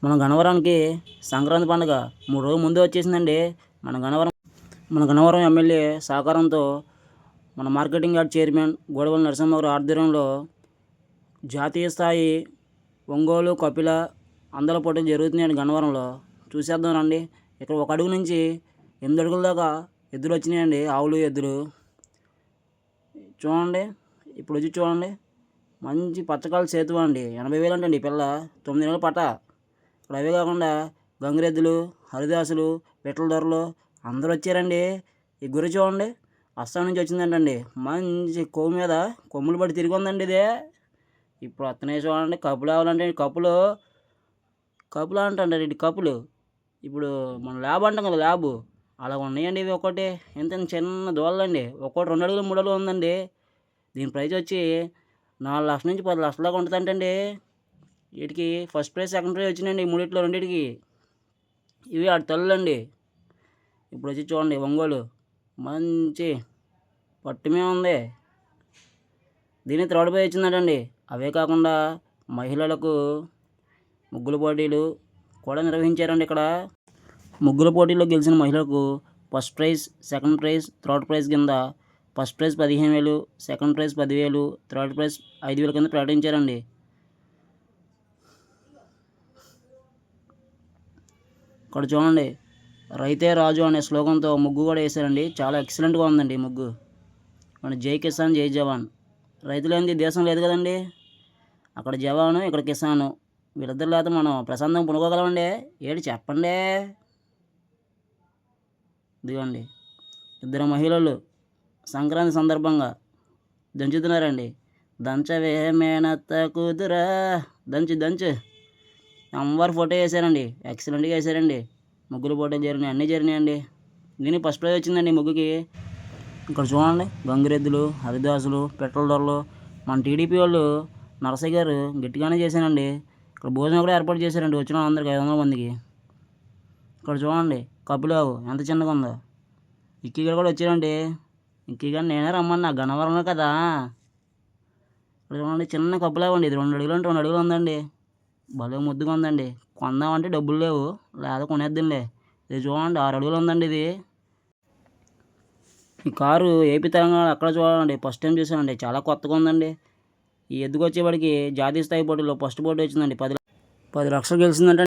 మన గన్నవరానికి సంక్రాంతి పండుగ 3 రోజుల ముందే వచ్చేసిందండి. మన గన్నవరం ఎమ్మెల్యే సహకారంతో మన marketing yard chairman Godavalli Narasimharao ఆధ్వర్యంలో జాతీయ స్థాయి ఒంగోలు, కపిల అందల పోటీలు జరుగుతున్నాయండి గన్నవరంలో. చూసేద్దాం రండి. ఇక్కడ 1 అడుగు నుంచి 8 అడుగుల దాకా ఎద్దులు వచ్చినాయండి. ఆవులు, ఎద్దులు చూడండి. ఇప్పుడు వచ్చి చూడండి. మంచి పచ్చకాయల సేతువ అండి. 80,000 అంటండి ఈ పిల్ల. 9 నెలల పట. ఇక్కడ అవే కాకుండా గంగిరెద్దులు, హరిదాసులు, పిట్టల దొరలు అందరూ వచ్చారండి. ఈ గురి చూడండి. అస్సాం నుంచి వచ్చిందంటండి. మంచి కొవ్వు మీద కొమ్ములు పడి తిరిగి ఉందండి ఇదే. ఇప్పుడు వస్తున్నాయి చూడండి. కప్పులు ఆవాలంటే కప్పులు అంటండి. ఇటు కప్పులు ఇప్పుడు మన ల్యాబ్ అంటాం కదా, ల్యాబ్ అలా ఉన్నాయండి. ఇవి ఒకటి ఎంత చిన్న దోళ్ళండి. ఒక్కోటి 2 అడుగులు 3 అడుగులు ఉందండి. దీని ప్రైస్ వచ్చి 4 లక్షల నుంచి 10 లక్షల దాకా ఉంటుందంటండి. వీటికి ఫస్ట్ ప్రైజ్, సెకండ్ ప్రైజ్ వచ్చినాయండి. ఈ మూడిట్లో రెండింటికి. ఇవి ఆడి తల్లులండి. ఇప్పుడు వచ్చి చూడండి ఒంగోలు మంచి పట్టుమే ఉంది. దీని థర్డ్ ప్రైజ్ వచ్చిందంటండి. అవే కాకుండా మహిళలకు ముగ్గుల పోటీలు కూడా నిర్వహించారండి. ఇక్కడ ముగ్గుల పోటీల్లో గెలిచిన మహిళలకు first prize, second prize, third prize కింద first prize 15,000, second prize 10,000, third prize 5,000 కింద ప్రకటించారండి. ఇక్కడ చూడండి. రైతే రాజు అనే స్లోగన్తో ముగ్గు కూడా వేశారండి. చాలా ఎక్సలెంట్గా ఉందండి ఈ ముగ్గు. మన జై కిసాన్, జై జవాన్. రైతు లేనిది దేశం లేదు కదండి. అక్కడ జవాను, ఇక్కడ కిసాను. వీళ్ళిద్దరు లేకపోతే మనం ప్రశాంతంగా పునుకోగలమండి. ఏంటి చెప్పండి. ఇదిగోండి 2 మహిళలు సంక్రాంతి సందర్భంగా దంచుతున్నారండి. దంచవే మేనత్త కూతురా, దంచు. అమ్మవారి ఫోటో వేసారండి. ఎక్సలెంట్గా వేసారండి. ముగ్గులు పోటీలు జరిగినాయి, అన్నీ జరిగినాయండి. దీనికి ఫస్ట్ ప్రైజ్ వచ్చిందండి ముగ్గుకి. ఇక్కడ చూడండి. గంగిరెద్దులు, హరిదాసులు, పిట్టల దొరలు. మన టీడీపీ వాళ్ళు నరసయ్య గారు గట్టిగానే చేశారండి. ఇక్కడ భోజనం కూడా ఏర్పాటు చేశారండి వచ్చిన అందరికి 500 మందికి. ఇక్కడ చూడండి కపిలావు ఎంత చిన్నగా ఉందో. ఇక్కి గారు కూడా వచ్చారండి. ఇక్కి గారు నేనే రమ్మన్నా, గన్నవరంలో కదా. ఇక్కడ చూడండి చిన్న కపిలావు అండి. ఇది 2 అడుగులు అంటే 2 అడుగులు ఉందండి. భలే ముద్దుగా ఉందండి. కొందామంటే డబ్బులు లేవు, లేదా కొనేద్దాంలే. ఇది చూడండి 6 అడుగులు ఉందండి ఇది. ఈ కారు ఏపీ తెలంగాణ అక్కడ చూడండి. ఫస్ట్ టైం చూసానండి. చాలా కొత్తగా ఉందండి. ఈ ఎద్దుకు వచ్చేవాడికి జాతీయ స్థాయి పోటీలో ఫస్ట్ పోటీ వచ్చిందండి. 10 లక్షలు గెలిచిందంటే